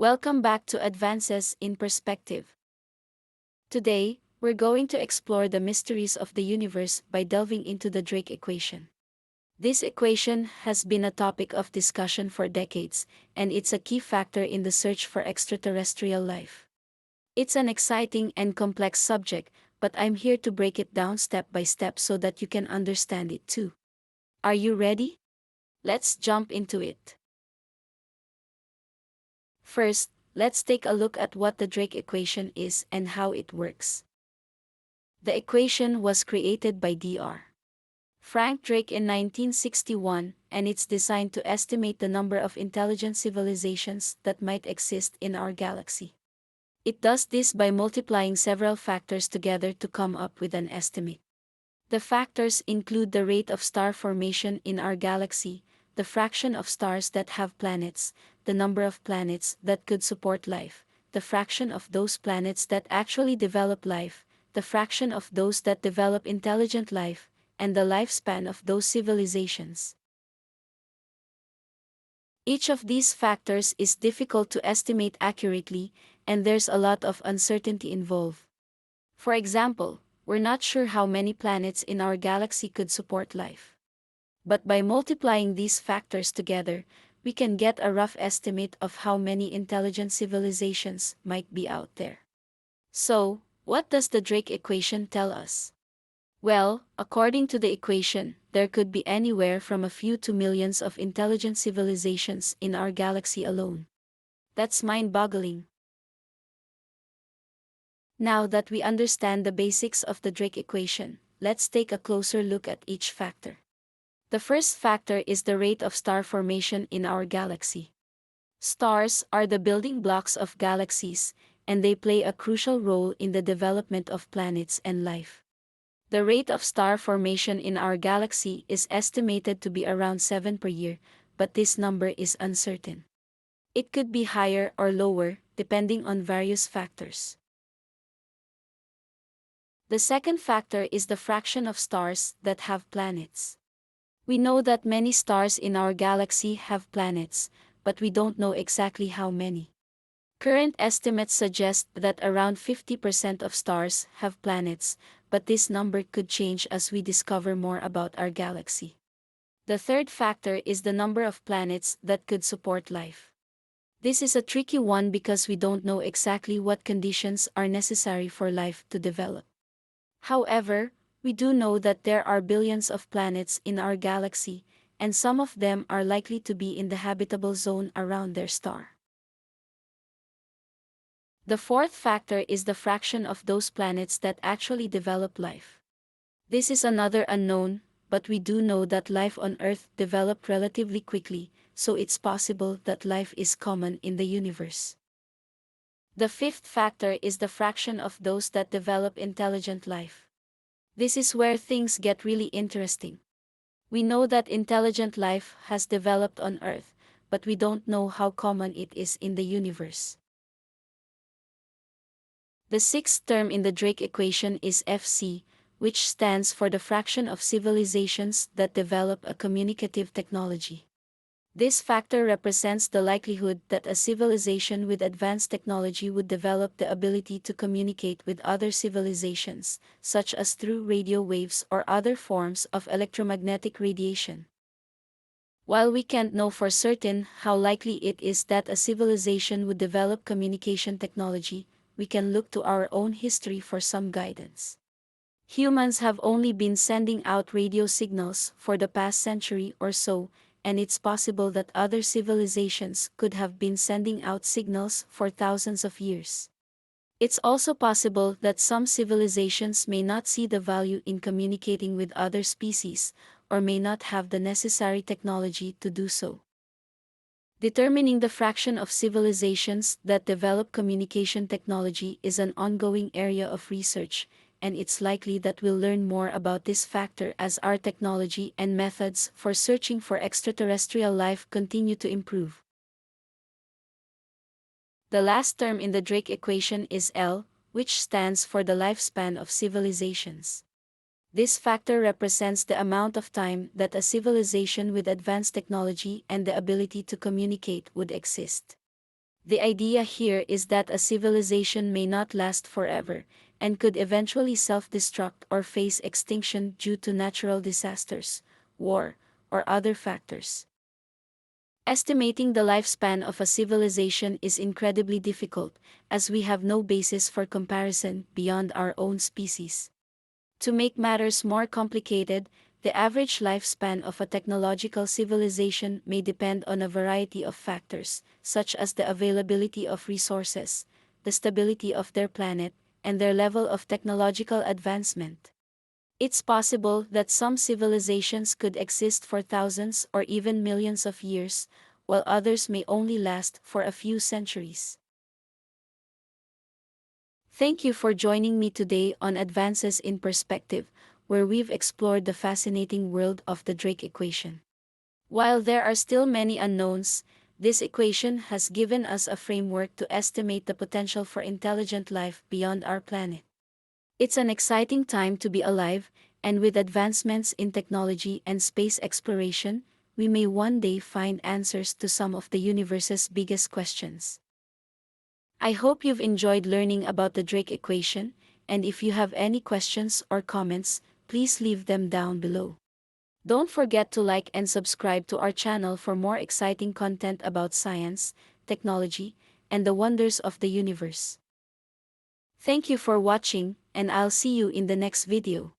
Welcome back to Advances in Perspective. Today, we're going to explore the mysteries of the universe by delving into the Drake equation. This equation has been a topic of discussion for decades, and it's a key factor in the search for extraterrestrial life. It's an exciting and complex subject, but I'm here to break it down step by step so that you can understand it too. Are you ready? Let's jump into it. First, let's take a look at what the Drake equation is and how it works. The equation was created by Dr. Frank Drake in 1961, and it's designed to estimate the number of intelligent civilizations that might exist in our galaxy. It does this by multiplying several factors together to come up with an estimate. The factors include the rate of star formation in our galaxy, the fraction of stars that have planets, the number of planets that could support life, the fraction of those planets that actually develop life, the fraction of those that develop intelligent life, and the lifespan of those civilizations. Each of these factors is difficult to estimate accurately, and there's a lot of uncertainty involved. For example, we're not sure how many planets in our galaxy could support life. But by multiplying these factors together, we can get a rough estimate of how many intelligent civilizations might be out there. So, what does the Drake equation tell us? Well, according to the equation, there could be anywhere from a few to millions of intelligent civilizations in our galaxy alone. That's mind-boggling. Now that we understand the basics of the Drake equation, let's take a closer look at each factor. The first factor is the rate of star formation in our galaxy. Stars are the building blocks of galaxies, and they play a crucial role in the development of planets and life. The rate of star formation in our galaxy is estimated to be around 7 per year, but this number is uncertain. It could be higher or lower, depending on various factors. The second factor is the fraction of stars that have planets. We know that many stars in our galaxy have planets, but we don't know exactly how many. Current estimates suggest that around 50% of stars have planets, but this number could change as we discover more about our galaxy. The third factor is the number of planets that could support life. This is a tricky one because we don't know exactly what conditions are necessary for life to develop. However, we do know that there are billions of planets in our galaxy, and some of them are likely to be in the habitable zone around their star. The fourth factor is the fraction of those planets that actually develop life. This is another unknown, but we do know that life on Earth developed relatively quickly, so it's possible that life is common in the universe. The fifth factor is the fraction of those that develop intelligent life. This is where things get really interesting. We know that intelligent life has developed on Earth, but we don't know how common it is in the universe. The sixth term in the Drake equation is FC, which stands for the fraction of civilizations that develop a communicative technology. This factor represents the likelihood that a civilization with advanced technology would develop the ability to communicate with other civilizations, such as through radio waves or other forms of electromagnetic radiation. While we can't know for certain how likely it is that a civilization would develop communication technology, we can look to our own history for some guidance. Humans have only been sending out radio signals for the past century or so, and it's possible that other civilizations could have been sending out signals for thousands of years. It's also possible that some civilizations may not see the value in communicating with other species, or may not have the necessary technology to do so. Determining the fraction of civilizations that develop communication technology is an ongoing area of research, and it's likely that we'll learn more about this factor as our technology and methods for searching for extraterrestrial life continue to improve. The last term in the Drake equation is L, which stands for the lifespan of civilizations. This factor represents the amount of time that a civilization with advanced technology and the ability to communicate would exist. The idea here is that a civilization may not last forever, and could eventually self-destruct or face extinction due to natural disasters, war, or other factors. Estimating the lifespan of a civilization is incredibly difficult, as we have no basis for comparison beyond our own species. To make matters more complicated, the average lifespan of a technological civilization may depend on a variety of factors, such as the availability of resources, the stability of their planet, and their level of technological advancement. It's possible that some civilizations could exist for thousands or even millions of years, while others may only last for a few centuries. Thank you for joining me today on Advances in Perspective, where we've explored the fascinating world of the Drake equation. While there are still many unknowns, this equation has given us a framework to estimate the potential for intelligent life beyond our planet. It's an exciting time to be alive, and with advancements in technology and space exploration, we may one day find answers to some of the universe's biggest questions. I hope you've enjoyed learning about the Drake equation, and if you have any questions or comments, please leave them down below. Don't forget to like and subscribe to our channel for more exciting content about science, technology, and the wonders of the universe. Thank you for watching, and I'll see you in the next video.